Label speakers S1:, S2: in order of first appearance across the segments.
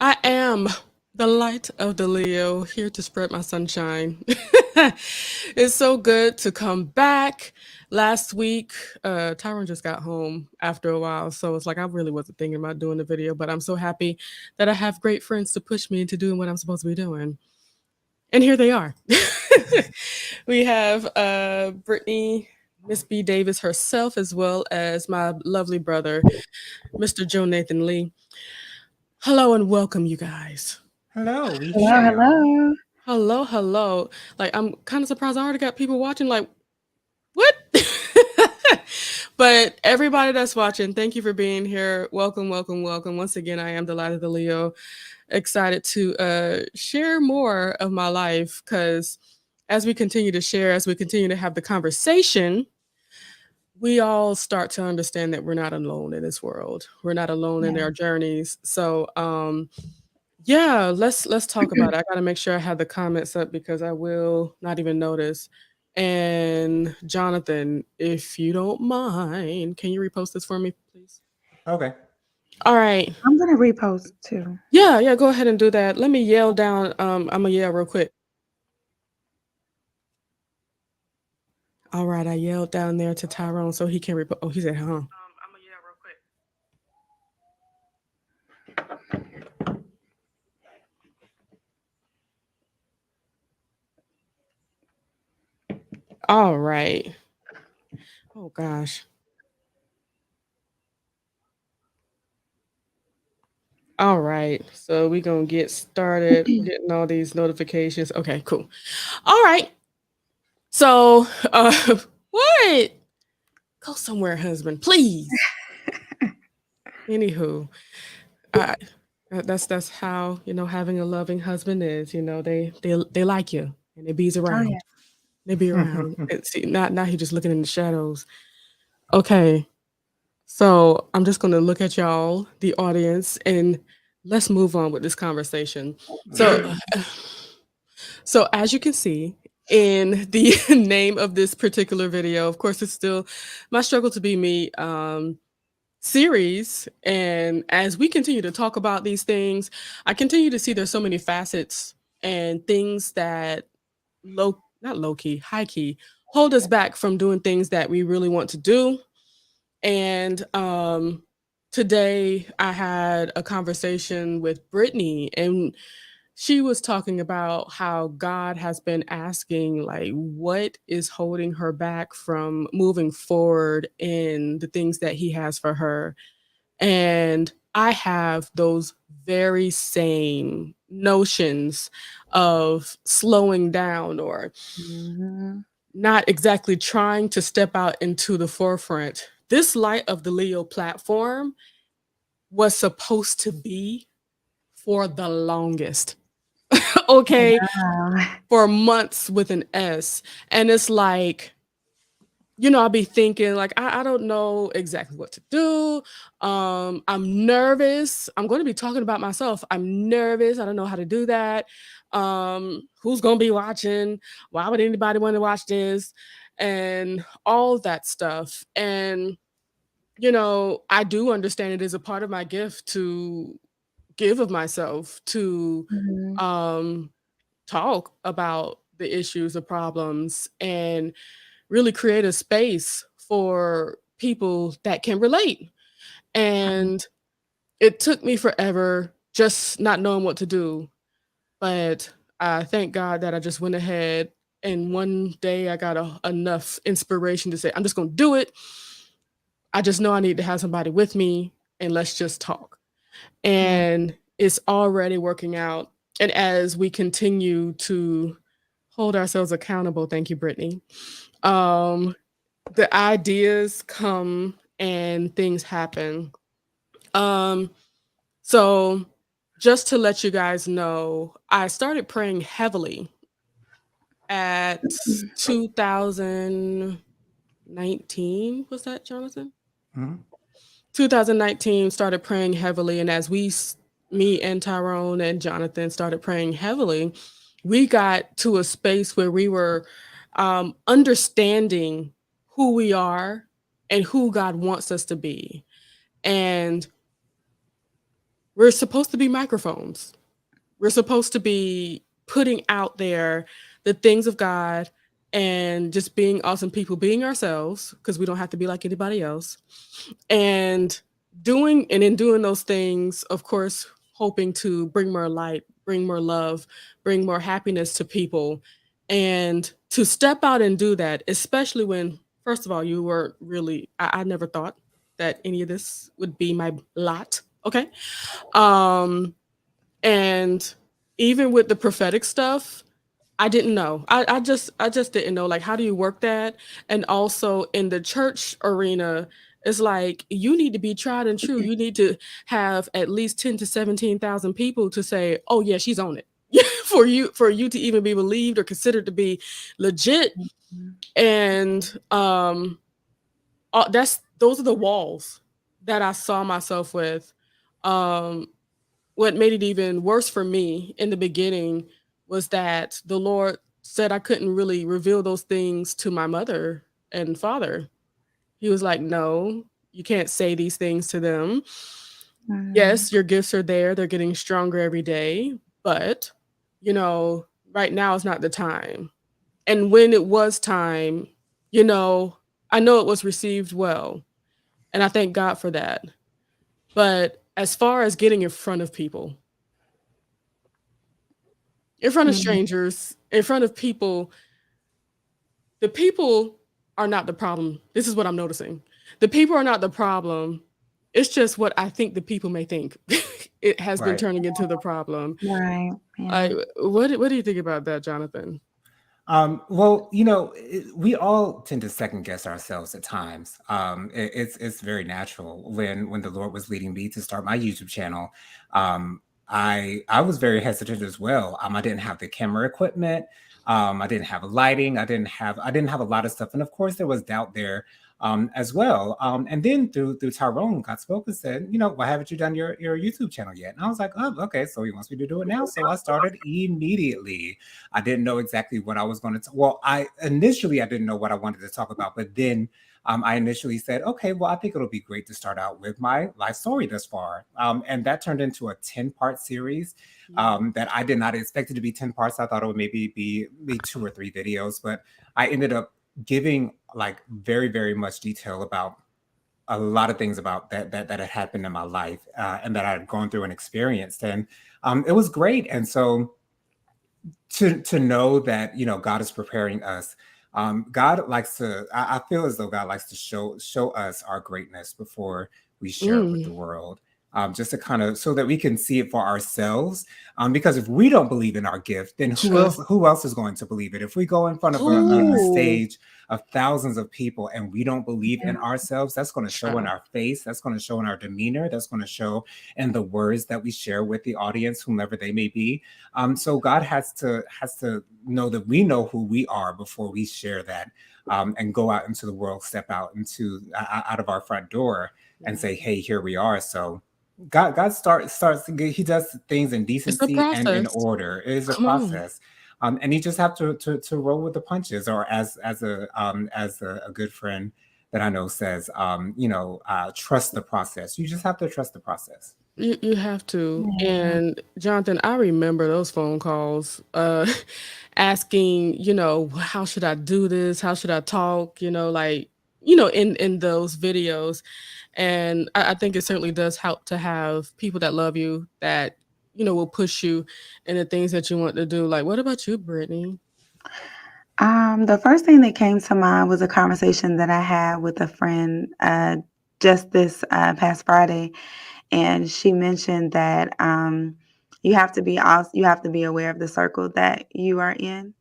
S1: I am the light of the Leo, here to spread my sunshine. It's so good to come back. Last week, Tyrone just got home after a while, so it's like I really wasn't thinking about doing the video, but I'm so happy that I have great friends to push me into doing what I'm supposed to be doing. And here they are. We have Brittany, Miss B. Davis herself, as well as my lovely brother, Mr. Joe Nathan Lee. Hello and welcome, you guys.
S2: Hello, we
S3: Hello,
S2: here, y'all.
S3: hello.
S1: Hello, hello. Like, I'm kind of surprised I already got people watching. Like, what? But everybody that's watching, thank you for being here. Welcome, welcome, welcome. Once again, I am Delighted the Leo. Excited to share more of my life because as we continue to share, as we continue to have the conversation, we all start to understand that we're not alone in this world. We're not alone in
S3: Yeah.
S1: our journeys. So, yeah, let's talk about it. I gotta make sure I have the comments up because I will not even notice. And Jonathan, if you don't mind, can you repost this for me, please?
S2: Okay.
S1: All right.
S3: I'm gonna repost too.
S1: Yeah, yeah, go ahead and do that. Let me yell down. I'm gonna yell real quick. All right, I yelled down there to Tyrone so he can repost. Oh, he's at home. I'm gonna yell real quick. All right. Oh gosh. All right. So we're gonna get started getting all these notifications. Okay, cool. All right. So, what? Go somewhere, husband, please. Anywho, I that's how having a loving husband is. They like you and they bees
S3: Oh
S1: around.
S3: yeah.
S1: They be around. And see, not now he just looking in the shadows. Okay, so I'm just gonna look at y'all, the audience, and let's move on with this conversation. So, so as you can see in the name of this particular video, of course, it's still my struggle to be me. Series, and as we continue to talk about these things, I continue to see there's so many facets and things that not low key, high key, hold us back from doing things that we really want to do. And today I had a conversation with Brittany, and she was talking about how God has been asking, like, what is holding her back from moving forward in the things that He has for her. And I have those very same notions of slowing down or
S3: Mhm.
S1: not exactly trying to step out into the forefront. This Light of the Leo platform was supposed to be for the longest. Okay,
S3: Wow.
S1: for months with an S. And it's like, I'll be thinking like I don't know exactly what to do. I'm nervous. I'm going to be talking about myself. I'm nervous. I don't know how to do that. Who's going to be watching? Why would anybody want to watch this? And all that stuff. And I do understand it is a part of my gift to give of myself to
S3: Mhm.
S1: um talk about the issues, the problems, and really create a space for people that can relate. And it took me forever just not knowing what to do. But I thank God that I just went ahead and one day I got enough inspiration to say, I'm just going to do it. I just know I need to have somebody with me and let's just talk.
S3: Yeah.
S1: And it's already working out. And as we continue to hold ourselves accountable, thank you, Brittany. Um, the ideas come and things happen. Um, so just to let you guys know, I started praying heavily at 2019. Was that Jonathan?
S2: Mhm.
S1: 2019 started praying heavily, and as me and Tyrone and Jonathan started praying heavily, we got to a space where we were understanding who we are and who God wants us to be. And we're supposed to be microphones. We're supposed to be putting out there the things of God and just being awesome people, being ourselves, because we don't have to be like anybody else. And in doing those things, of course, hoping to bring more light, bring more love, bring more happiness to people. And to step out and do that, especially when, first of all, you weren't really, I never thought that any of this would be my lot. Okay. Um, and even with the prophetic stuff, I didn't know. I just didn't know, like, how do you work that? And also in the church arena, it's like you need to be tried and true. You need to have at least 10 to 17,000 people to say, "Oh yeah, she's on it." For you to even be believed or considered to be legit.
S3: Mhm.
S1: And that's those are the walls that I saw myself with. Um what made it even worse for me in the beginning was that the Lord said I couldn't really reveal those things to my mother and father. He was like, "No, you can't say these things to them.
S3: Mhm.
S1: Yes, your gifts are there, they're getting stronger every day, but, you know, right now is not the time." And when it was time, you know, I know it was received well, and I thank God for that. But as far as getting in front of people, in front of
S3: Mhm.
S1: strangers, in front of people, the people are not the problem. This is what I'm noticing. The people are not the problem. It's just what I think the people may think. It has been
S2: Right.
S1: turning into the problem.
S3: Right. Yeah.
S1: What do you think about that, Jonathan?
S2: Well, we all tend to second guess ourselves at times. It's very natural. When the Lord was leading me to start my YouTube channel, I was very hesitant as well. I didn't have the camera equipment. I didn't have lighting. I didn't have a lot of stuff, and of course there was doubt there as well. And then through Tyrone, God spoke and said, why haven't you done your YouTube channel yet? And I was like, oh, okay, so He wants me to do it now. So I started immediately. I didn't know exactly what I was going to. Well, I didn't know what I wanted to talk about, but then I initially said, okay, well, I think it'll be great to start out with my life story thus far, and that turned into a 10-part series
S1: Yeah.
S2: that I did not expect it to be 10 parts. I thought it would maybe be 2 or 3 videos, but I ended up giving like very, very much detail about a lot of things about that had happened in my life and that I had gone through and experienced, and it was great. And so to know that God is preparing us. God likes to. I feel as though God likes to show us our greatness before we share it with
S1: Mm.
S2: the world. Just to kind of so that we can see it for ourselves. Because if we don't believe in our gift, then who
S1: True.
S2: else? Who else is going to believe it? If we go in front of a
S1: Ooh.
S2: stage of thousands of people and we don't believe
S3: Yeah.
S2: in ourselves, that's going to show in
S1: Child.
S2: our face. That's going to show in our demeanor. That's going to show in the words that we share with the audience, whomever they may be. So God has to know that we know who we are before we share that, and go out into the world, step out out of our front door, and
S1: Yeah.
S2: say, "Hey, here we are." So God starts. He does things in
S1: It's a
S2: decency and in
S1: process.
S2: order. It is a
S1: Come on.
S2: process. And you just have to roll with the punches, or as a good friend that I know says, trust the process. You just have to trust the process.
S1: You have to.
S3: Yeah.
S1: And Jonathan, I remember those phone calls, asking, how should I do this? How should I talk? Like, in those videos. And I think it certainly does help to have people that love you, that, will push you in the things that you want to do. Like, what about you, Brittany?
S3: The first thing that came to mind was a conversation that I had with a friend just this past Friday, and she mentioned that you have to be aware of the circle that you are in,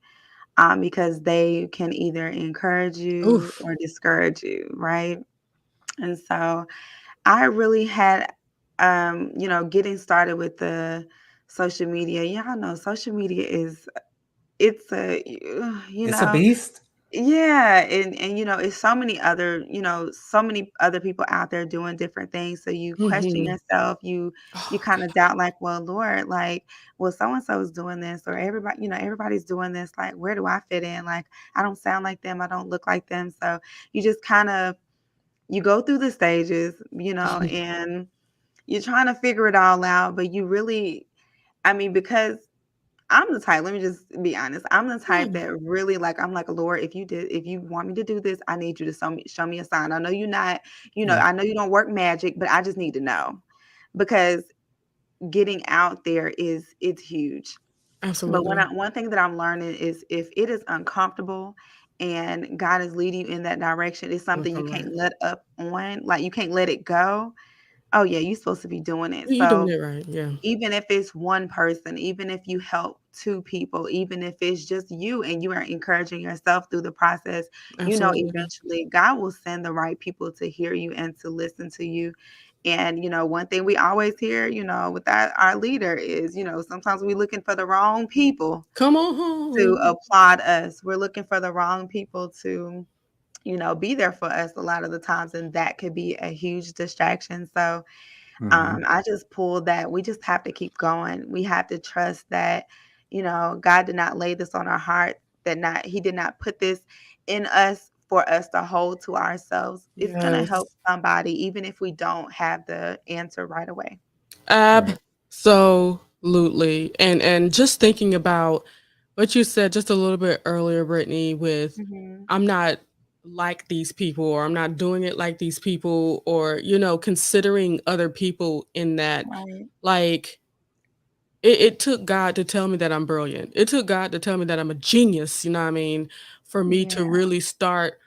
S3: because they can either encourage you
S1: Oof.
S3: or discourage you, right? And so I really had, getting started with the social media. Y'all know social media is it's a you
S2: It's a
S3: know
S2: beast.
S3: yeah, and it's so many other people out there doing different things. So you question
S1: Mhm.
S3: yourself, you
S1: Oh,
S3: kind of doubt, like, well, Lord, like, well, so and so is doing this, or everybody's doing this. Like, where do I fit in? Like, I don't sound like them, I don't look like them. So you just kind of you go through the stages,
S1: God.
S3: and you're trying to figure it all out, but you really, I mean, because I'm the type, let me just be honest. I'm the type
S1: Yeah,
S3: that really like, I'm like, Lord, if you want me to do this, I need you to show me a sign. I know you're not,
S1: yeah,
S3: I know you don't work magic, but I just need to know because getting out there it's huge. But
S1: absolutely.
S3: one thing that I'm learning is if it is uncomfortable and God is leading you in that direction, it's
S1: That's
S3: something you
S1: all
S3: can't
S1: right.
S3: let up on. Like you can't let it go. Oh yeah, you're supposed to be doing it.
S1: You're doing
S3: So
S1: it right. Yeah,
S3: even if it's one person, even if you help two people, even if it's just you and you are encouraging yourself through the process,
S1: absolutely.
S3: eventually God will send the right people to hear you and to listen to you. And, one thing we always hear, with our leader is, sometimes we're looking for the wrong people
S1: Come on
S3: to
S1: home.
S3: applaud us. We're looking for the wrong people to, be there for us a lot of the times. And that could be a huge distraction. So,
S2: Hmm.
S3: I just pulled that we just have to keep going. We have to trust that, God did not lay this on our heart, He did not put this in us for us to hold to ourselves. It's going to help
S1: Yes.
S3: somebody, even if we don't have the answer right away.
S2: Right.
S1: Absolutely. And just thinking about what you said just a little bit earlier, Brittany, with
S3: Hmm.
S1: I'm not like these people or I'm not doing it like these people or, considering other people in that,
S3: Right.
S1: like it took God to tell me that I'm brilliant. It took God to tell me that I'm a genius, you know what I mean, for me
S3: Yeah.
S1: to really start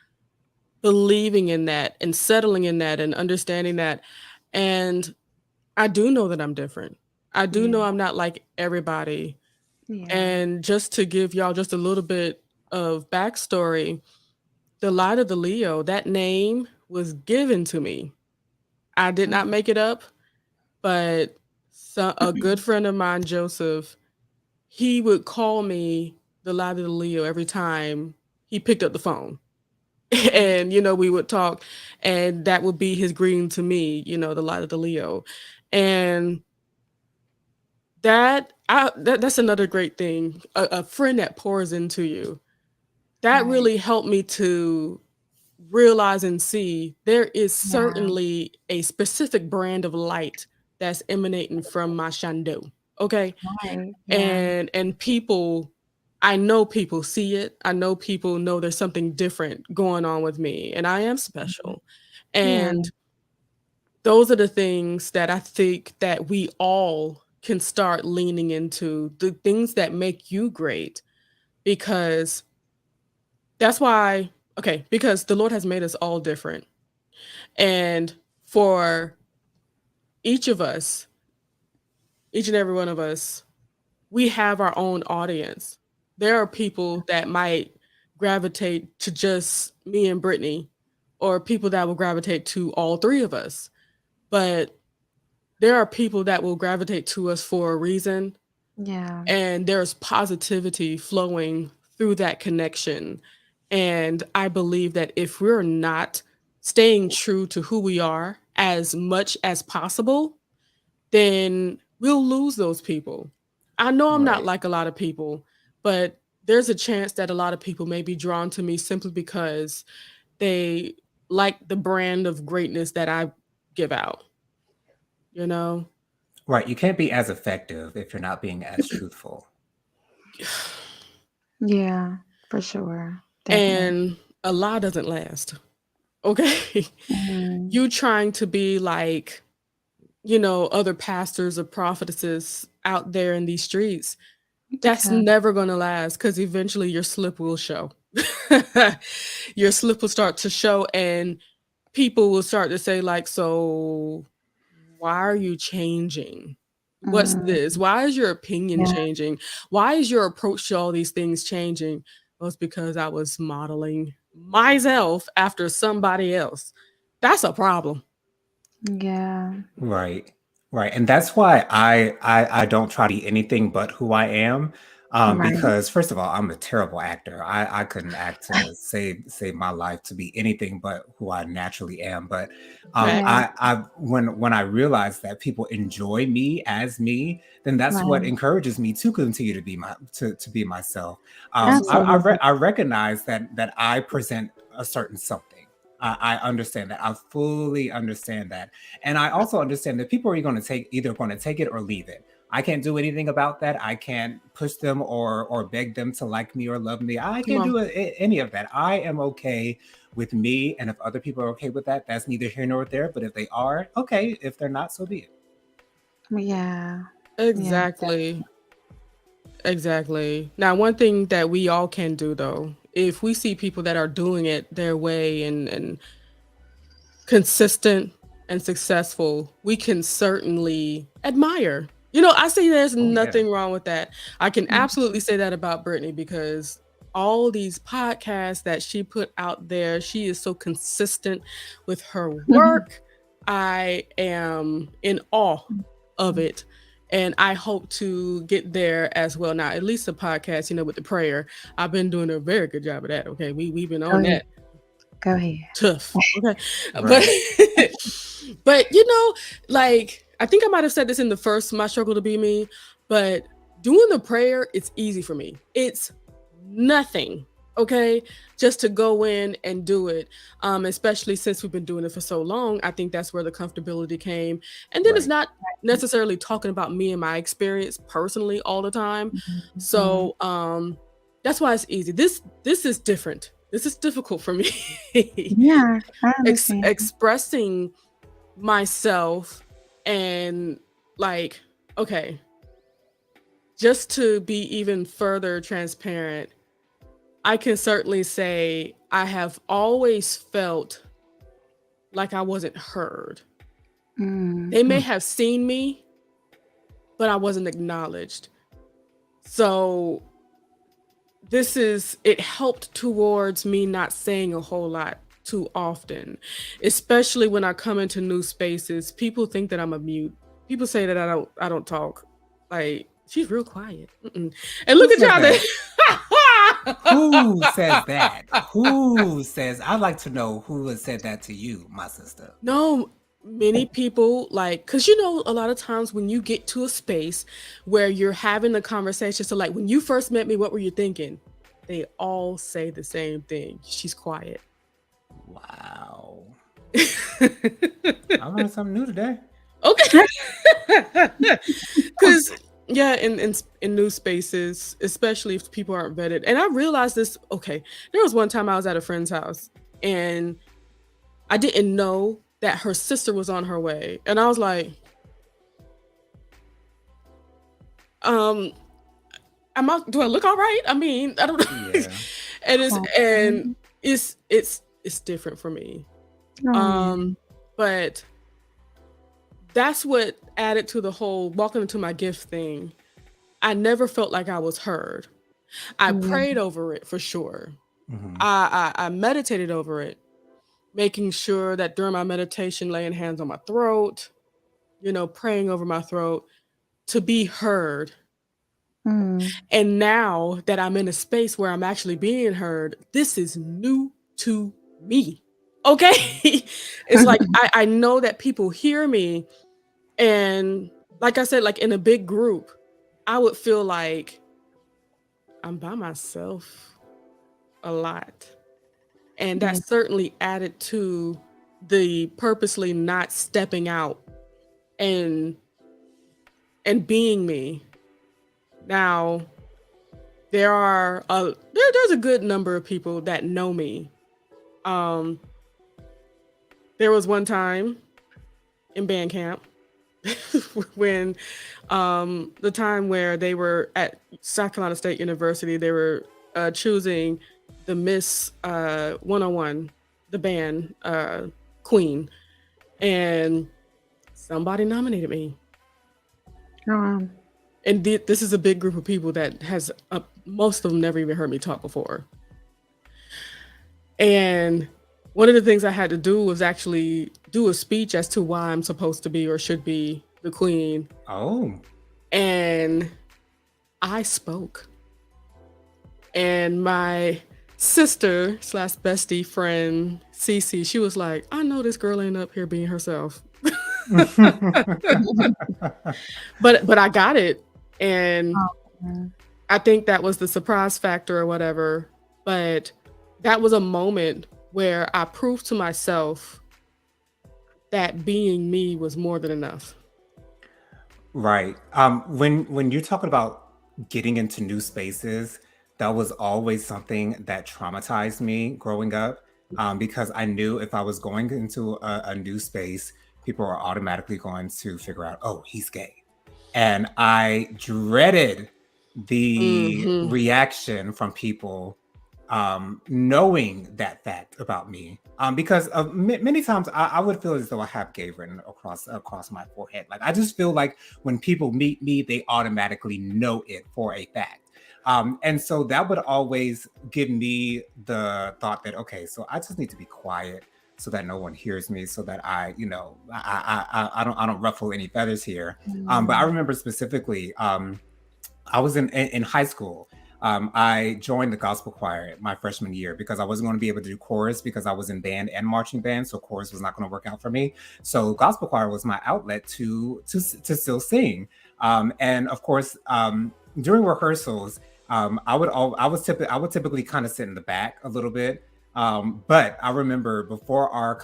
S1: believing in that and settling in that and understanding that. And I do know that I'm different. I do know
S3: Yeah.
S1: I'm not like everybody.
S3: Yeah.
S1: And just to give y'all just a little bit of backstory, the Light of the Leo, that name was given to me. I did not make it up, but a good friend of mine, Joseph, he would call me the Light of the Leo every time he picked up the phone. And, we would talk, and that would be his greeting to me, the Light of the Leo. And that's another great thing. A friend that pours into you. That
S3: Right.
S1: really helped me to realize and see there is
S3: Yeah.
S1: certainly a specific brand of light that's emanating from my shando. Okay?
S3: Right. Yeah.
S1: And people, I know people see it. I know people know there's something different going on with me and I am
S3: Mhm.
S1: special.
S3: Yeah.
S1: And those are the things that I think that we all can start leaning into, the things that make you great, because that's why, okay, because the Lord has made us all different. And for each of us, each and every one of us, we have our own audience. There are people that might gravitate to just me and Brittany, or people that will gravitate to all three of us. But there are people that will gravitate to us for a reason,
S3: Yeah.
S1: and there's positivity flowing through that connection. And I believe that if we're not staying true to who we are as much as possible, then we'll lose those people. I know I'm not
S2: Right.
S1: like a lot of people, but there's a chance that a lot of people may be drawn to me simply because they like the brand of greatness that I give out, you know?
S2: Right. You can't be as effective if you're not being as truthful.
S3: Yeah. For sure. Definitely.
S1: And a lie doesn't last. Okay.
S3: Mhm.
S1: You trying to be like, other pastors or prophetesses out there in these streets, that's
S3: Yeah.
S1: never going to last because eventually your slip will show. Your slip will start to show, and people will start to say, like, so why are you changing? What's
S3: Mm.
S1: this? Why is your opinion
S3: Yeah.
S1: changing? Why is your approach to all these things changing? Well, it's because I was modeling myself after somebody else. That's a problem.
S3: Yeah.
S2: Right. Right. And that's why I don't try to be anything but who I am.
S3: Right.
S2: Because first of all, I'm a terrible actor. I couldn't act to save my life to be anything but who I naturally am. But
S3: Yeah.
S1: Facts.
S2: I when I realize that people enjoy me as me, then that's what
S3: Right.
S2: encourages me to continue to be to be myself.
S1: Absolutely.
S3: Absolutely.
S2: I recognize that I present a certain something. I understand that. I fully understand that. And I also understand that people are either going to take it or leave it. I can't do anything about that. I can't push them or beg them to like me or love me. I
S1: Come
S2: can't
S1: on.
S2: do any of that. I am okay with me. And if other people are okay with that, that's neither here nor there. But if they are, okay. If they're not, so be it.
S3: Yeah. Yeah.
S1: Exactly. Exactly. Now, one thing that we all can do though, if we see people that are doing it their way and consistent and successful, we can certainly admire. I say there's
S2: Oh, yeah.
S1: nothing wrong with that. I can
S3: Mhm.
S1: absolutely say that about Brittany because all these podcasts that she put out there, she is so consistent with her work. I am in awe of it. And I hope to get there as well. Now, at least the podcast, with the prayer, I've been doing a very good job of that. Okay. We've been
S3: Go
S1: on
S3: ahead.
S1: that
S3: Go ahead.
S1: tough. Okay. But
S2: Right.
S1: but like I think I might have said this in the first My Struggle to Be Me, but doing the prayer, it's easy for me. It's nothing. Okay, just to go in and do it, especially since we've been doing it for so long. I think that's where the comfortability came, and then it's
S2: Right.
S1: not necessarily talking about me and my experience personally all the time.
S3: Mhm.
S1: So that's why it's easy. This is different. This is difficult for me.
S3: Yeah, I understand.
S1: Expressing myself and like, okay, just to be even further transparent, I can certainly say I have always felt like I wasn't heard. They may
S3: Mhm.
S1: have seen me, but I wasn't acknowledged. So it helped towards me not saying a whole lot too often, especially when I come into new spaces. People think that I'm a mute. People say that I don't talk. Like, she's real quiet. Mm-mm. And
S2: Who
S1: look at
S2: says
S1: y'all
S2: that?
S1: that
S2: Who says that? Who says? I'd like to know who has said that to you, my sister.
S1: No, many people like, because a lot of times when you get to a space where you're having a conversation, so like when you first met me, what were you thinking? They all say the same thing. She's quiet.
S2: Wow. I learned something new today.
S1: Okay. Because yeah, in new spaces, especially if people aren't vetted, and I realized this. Okay, there was one time I was at a friend's house and I didn't know that her sister was on her way, and I was like, um, do I look all right? I mean, I don't know.
S2: Yeah.
S1: and it's
S3: Okay.
S1: and it's different for me.
S3: Oh, yeah.
S1: But that's what added to the whole walking into my gift thing. I never felt like I was heard. I
S3: Yeah.
S1: prayed over it for sure.
S2: Hmm.
S1: I meditated over it, making sure that during my meditation, laying hands on my throat, praying over my throat to be heard.
S3: Mm.
S1: And now that I'm in a space where I'm actually being heard, this is new to me. Okay. It's like I know that people hear me. And like I said, like in a big group, I would feel like I'm by myself a lot. And that
S3: Yeah.
S1: certainly added to the purposely not stepping out and being me. Now, there's a good number of people that know me. Um, there was one time in band camp when the time where they were at South Carolina State University, they were choosing the Miss 101, the band queen, and somebody nominated me.
S3: Um,
S1: And this is a big group of people that has most of them never even heard me talk before. And one of the things I had to do was actually do a speech as to why I'm supposed to be or should be the queen.
S2: Oh.
S1: And I spoke. And my sister slash bestie friend, Cece, she was like, I know this girl ain't up here being herself. But I got it. And
S3: mm.
S1: I think that was the surprise factor or whatever. But that was a moment where I proved to myself that being me was more than enough.
S2: Right. When you're talking about getting into new spaces, that was always something that traumatized me growing up. Because I knew if I was going into a new space, people are automatically going to figure out, oh, he's gay. And I dreaded the
S1: Hmm.
S2: reaction from people, knowing that fact about me. Because many times I would feel as though I have gay written across my forehead. Like I just feel like when people meet me, they automatically know it for a fact. And so that would always give me the thought that, okay, so I just need to be quiet so that no one hears me, so that I don't ruffle any feathers here. But I
S3: Mm.
S2: remember specifically, I was in high school. I joined the gospel choir my freshman year because I wasn't going to be able to do chorus because I was in band and marching band, so chorus was not going to work out for me. So gospel choir was my outlet to still sing. And of course, during rehearsals, I would typically kind of sit in the back a little bit. But I remember before our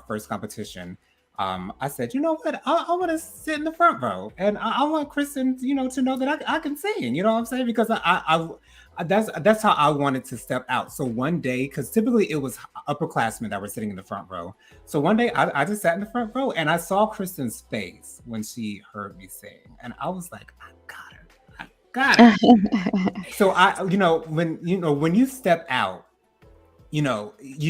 S2: first competition, I said, you know what, I want to sit in the front row, and I want Kristen, to know that I can sing. You know what I'm saying? Because that's how I wanted to step out. So one day, because typically it was upperclassmen that were sitting in the front row. So one day I just sat in the front row, and I saw Kristen's face when she heard me sing, and I was like, I got her, I got her. So when you step out, you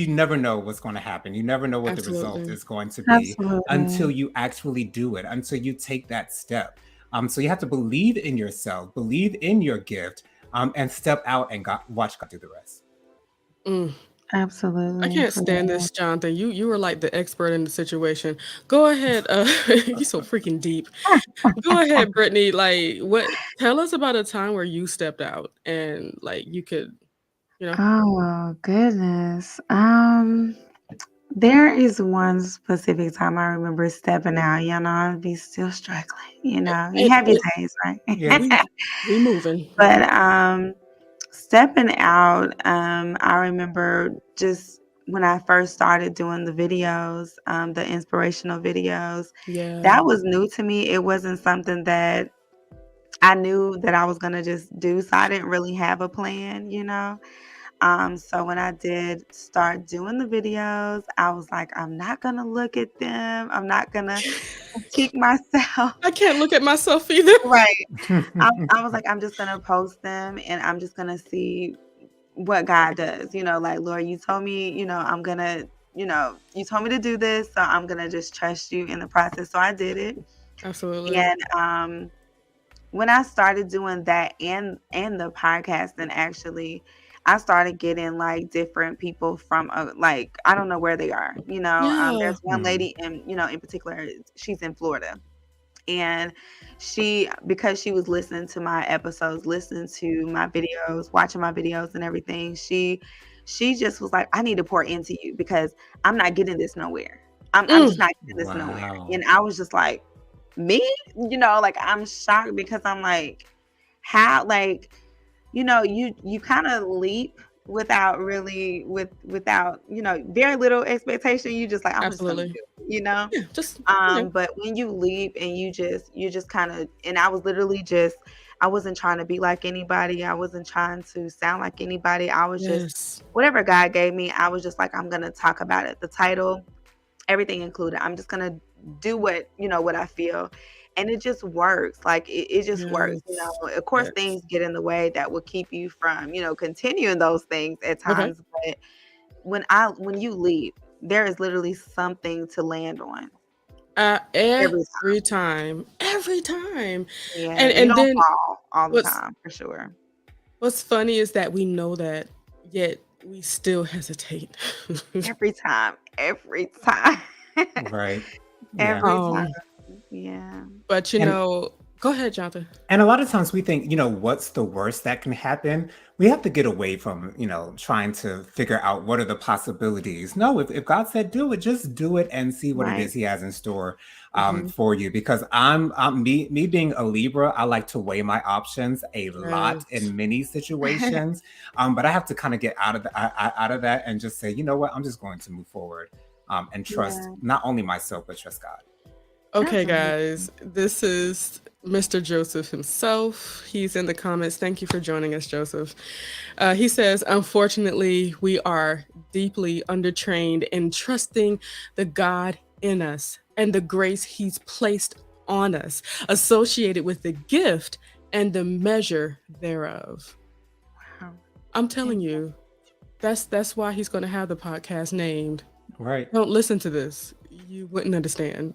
S2: never know what's going to happen. You never know what the result
S1: Absolutely.
S2: is going to be until
S3: Absolutely.
S2: you actually do it, until you take that step. So you have to believe in yourself, believe in your gift, and step out and watch God do the rest.
S1: Mm. I
S3: Absolutely.
S1: can't
S3: For
S1: stand
S3: real.
S1: this, Jonathan. You were like the expert in the situation. Go ahead. You're so freaking deep. Go ahead, Brittany. Like, what? Tell us about a time where you stepped out and like you could, you know.
S3: Oh goodness. There is one specific time I remember stepping out. I'd be still struggling. You
S1: It,
S3: have your
S1: it,
S3: days, right?
S2: Yeah.
S1: we moving.
S3: But stepping out, I remember just when I first started doing the videos, the inspirational videos,
S1: Yeah.
S3: that was new to me. It wasn't something that I knew that I was gonna just do, so I didn't really have a plan. So when I did start doing the videos, I was like, I'm not gonna look at them. I'm not gonna critique myself.
S1: I can't look at myself either.
S3: Right. I was like, I'm just gonna post them and I'm just gonna see what God does. Like, Lord, you told me, you told me to do this, so I'm gonna just trust you in the process. So I did it.
S1: Absolutely.
S3: And when I started doing that and the podcasting, actually, I started getting like different people from like I don't know where they are.
S1: Yeah.
S3: There's one
S2: Mhm.
S3: lady in particular, she's in Florida, and because she was listening to my episodes, listening to my videos, watching my videos and everything, she just was like, I need to pour into you because I'm not getting this nowhere. I'm
S1: Mm.
S3: just not getting this nowhere.
S2: Wow.
S3: And I was just like, me? Like I'm shocked because I'm like, how, like, you kind of leap without really without, very little expectation. You just like, I'm just gonna do
S1: Absolutely.
S3: it.
S1: Yeah. Just.
S3: But when you leap and you just kind of, and I was literally just, I wasn't trying to be like anybody. I wasn't trying to sound like anybody. I was just,
S1: Yes.
S3: whatever God gave me, I was just like, I'm gonna talk about it. The title, everything included. I'm just gonna do what I feel. And it just works. Like it just works.
S1: Yes.
S3: Of course
S1: Yes.
S3: things get in the way that will keep you from, continuing those things at
S1: Okay.
S3: times. But when you leave, there is literally something to land on every
S1: Every
S3: time.
S1: time. Every time.
S3: Yeah,
S1: And
S3: you
S1: and
S3: don't
S1: then
S3: fall all the
S1: what's
S3: time for sure.
S1: what's funny is that we know that, yet we still hesitate.
S3: Every time,
S2: Right. Yeah.
S3: every time.
S1: um,
S3: Yeah.
S1: but
S2: And
S1: Go ahead, Jonathan.
S2: And a lot of times we think, what's the worst that can happen? We have to get away from, trying to figure out what are the possibilities. No, if God said do it, just do it and see what it
S3: Right.
S2: is He has in store
S1: Hmm.
S2: for you. Because I'm me being a Libra, I like to weigh my options a lot
S1: Yes.
S2: in many situations. But I have to kind of get out of that and just say, you know what, I'm just going to move forward and trust
S3: Yeah,
S2: not only myself but trust God.
S1: Okay,
S3: absolutely.
S1: guys, this is Mr. Joseph himself. He's in the comments. Thank you for joining us, Joseph. He says, unfortunately, we are deeply undertrained in trusting the God in us and the grace He's placed on us, associated with the gift and the measure thereof.
S3: Wow.
S1: I'm
S3: Amen.
S1: telling you, that's why he's going to have the podcast named.
S2: Right.
S1: Don't listen to this. You wouldn't understand.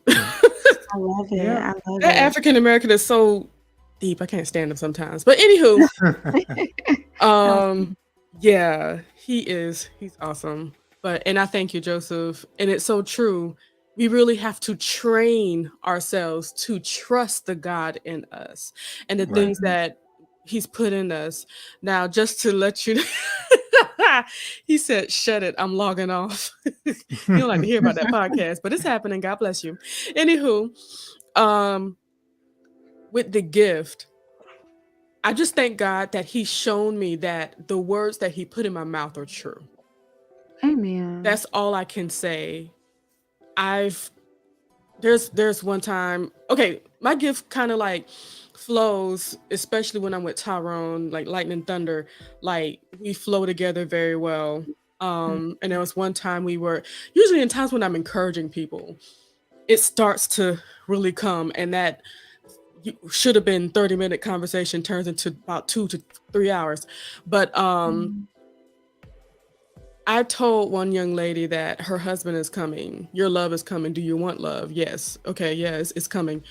S3: I love it.
S2: Yeah.
S3: I love
S1: That
S3: it.
S1: African American is so deep. I can't stand him sometimes. But anywho, um,
S3: Absolutely.
S1: yeah, he is. He's awesome. But and I thank you, Joseph. And it's so true. We really have to train ourselves to trust the God in us and the
S2: Right.
S1: things that He's put in us. Now, just to let you, he said, "Shut it. I'm logging off." You don't like to hear about that podcast, but it's happening. God bless you. Anywho, um, with the gift, I just thank God that He's shown me that the words that He put in my mouth are true.
S3: Amen.
S1: That's all I can say. I've there's one time, okay, my gift kind of like flows, especially when I'm with Tyrone, like lightning thunder, like we flow together very well. And there was one time we were usually in times when I'm encouraging people, it starts to really come, and that should have been 30-minute conversation turns into about 2 to 3 hours. But
S3: Mhm.
S1: I told one young lady that her husband is coming. Your love is coming. Do you want love? Yes. Okay, yes, it's coming.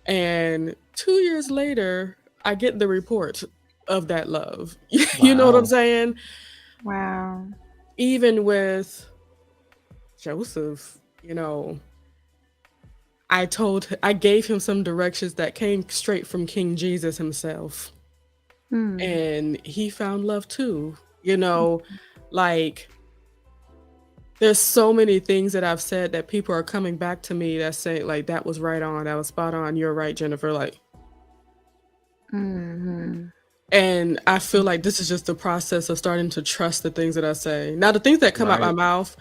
S1: And 2 years later, I get the report of that love. You know what I'm
S2: Wow.
S1: saying?
S3: Wow.
S1: Even with Joseph, I gave him some directions that came straight from King Jesus himself.
S3: Hmm.
S1: And he found love too. Like there's so many things that I've said that people are coming back to me that say like that was right on, that was spot on, you're right, Jennifer. Like,
S3: Mhm.
S1: and I feel like this is just the process of starting to trust the things that I say. Now the things that come out my
S2: Right.
S1: mouth,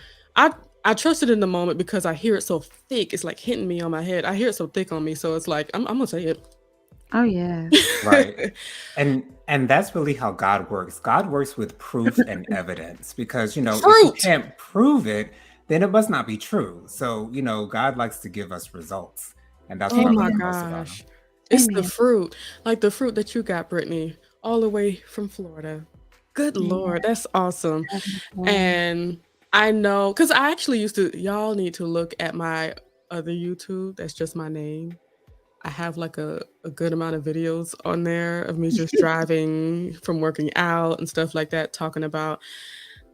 S1: I trust it in the moment because I hear it so thick. It's like hitting me on my head. I hear it so thick on me, so it's like I'm gonna say
S3: Oh yes.
S2: Right.
S1: it.
S2: And that's really how God works. God works with proof and evidence because, if you
S1: Fruit.
S2: can't prove it, then it must not be true. So, God likes to give us results. And that's what
S1: Oh
S2: I
S1: my
S2: love
S3: Amen.
S2: the most about him.
S1: gosh. It's the
S3: Amen.
S1: fruit. Like the fruit that you got, Brittany, all the way from Florida. Good
S3: Amen.
S1: Lord, that's awesome.
S3: Definitely.
S1: And I know, because I actually used to, y'all need to look at my other YouTube. That's just my name. I have like a good amount of videos on there of me just driving from working out and stuff like that, talking about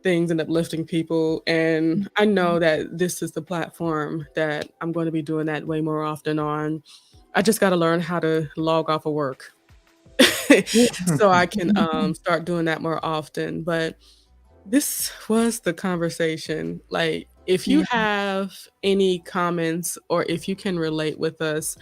S1: things and uplifting people. And I know that this is the platform that I'm going to be doing that way more often on. I just got to learn how to log off of work
S3: Yeah.
S1: so I can start doing that more often. But this was the conversation. Like, if you
S3: Yeah.
S1: have any comments or if you can relate with us,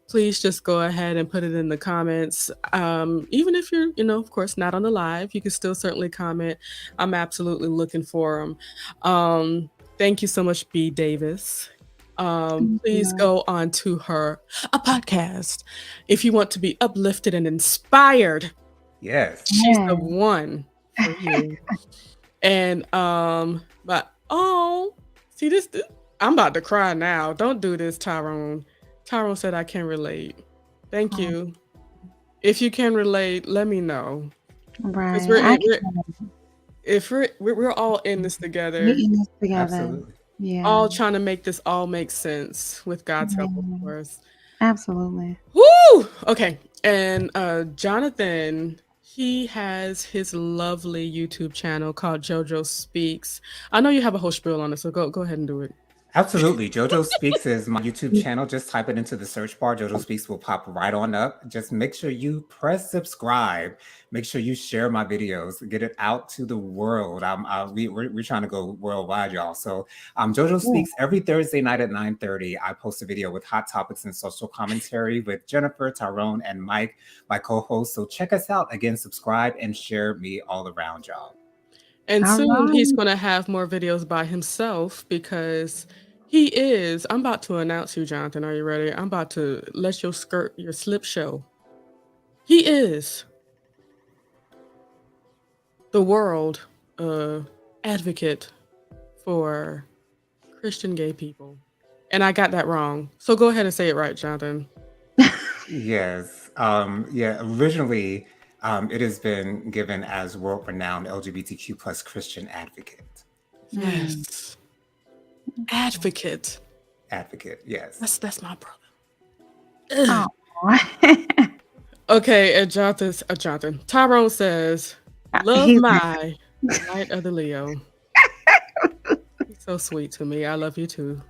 S1: please just go ahead and put it in the comments. Even if you're, of course, not on the live, you can still certainly comment. I'm absolutely looking for them. Thank you so much, B. Davis.
S3: Thank
S1: Please
S3: you.
S1: go on to her a podcast if you want to be uplifted and inspired.
S2: Yes.
S1: She's the
S3: Yeah.
S1: one for you. And but oh, see I'm about to cry now. Don't do this, Tyrone. Tyrone said I can relate. Thank
S3: Oh,
S1: you. If you can relate, let me know. Because
S3: right. I
S1: we're
S3: can.
S1: if we're all in this
S3: We
S1: together,
S3: in this together.
S2: Absolutely.
S3: Yeah.
S1: all trying to make this all make sense with God's help, of
S3: Yeah.
S1: course.
S3: Absolutely.
S1: Woo! Okay. And Jonathan, he has his lovely YouTube channel called JoJo Speaks. I know you have a whole spiel on it, so go ahead and do it.
S2: Absolutely. JoJo Speaks is my YouTube channel. Just type it into the search bar. JoJo Speaks will pop right on up. Just make sure you press subscribe. Make sure you share my videos. Get it out to the world. We're trying to go worldwide, y'all. So JoJo
S3: Yeah.
S2: Speaks every Thursday night at 9:30. I post a video with hot topics and social commentary with Jennifer, Tyrone, and Mike, my co-host. So check us out. Again, subscribe and share me all around, y'all.
S1: And
S3: All
S1: soon he's
S3: right.
S1: going to have more videos by himself because I'm about to announce you, Jonathan. Are you ready? I'm about to let your slip show. He is the world advocate for Christian gay people. And I got that wrong. So go ahead and say it right, Jonathan.
S2: Yes. Yeah. Originally, it has been given as world-renowned LGBTQ plus Christian advocate.
S1: Yes. Advocate.
S2: Advocate. Yes.
S1: That's my brother.
S3: Oh.
S1: Okay, and Jonathan. Tyrone says, "Love
S3: He's
S1: my light of the Leo." He's so sweet to me. I love you too.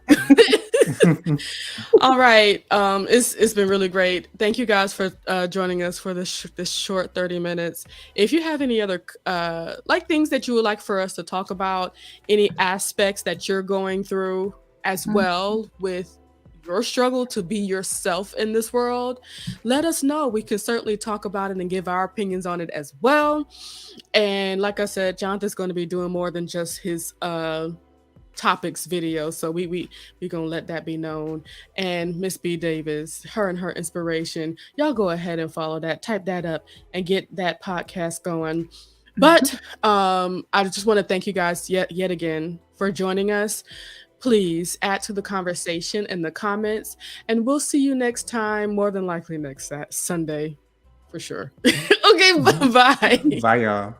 S1: All right. It's been really great. Thank you guys for joining us for this short 30 minutes. If you have any other like things that you would like for us to talk about, any aspects that you're going through as well with your struggle to be yourself in this world, let us know. We can certainly talk about it and give our opinions on it as well. And like I said, Jonathan's going to be doing more than just his topics video, so we gonna let that be known. And Miss B Davis, her and her inspiration, y'all go ahead and follow that, type that up, and get that podcast going. But I just want to thank you guys yet again for joining us. Please add to the conversation in the comments, and we'll see you next time, more than likely next Sunday for sure. Okay, bye.
S2: Bye, y'all.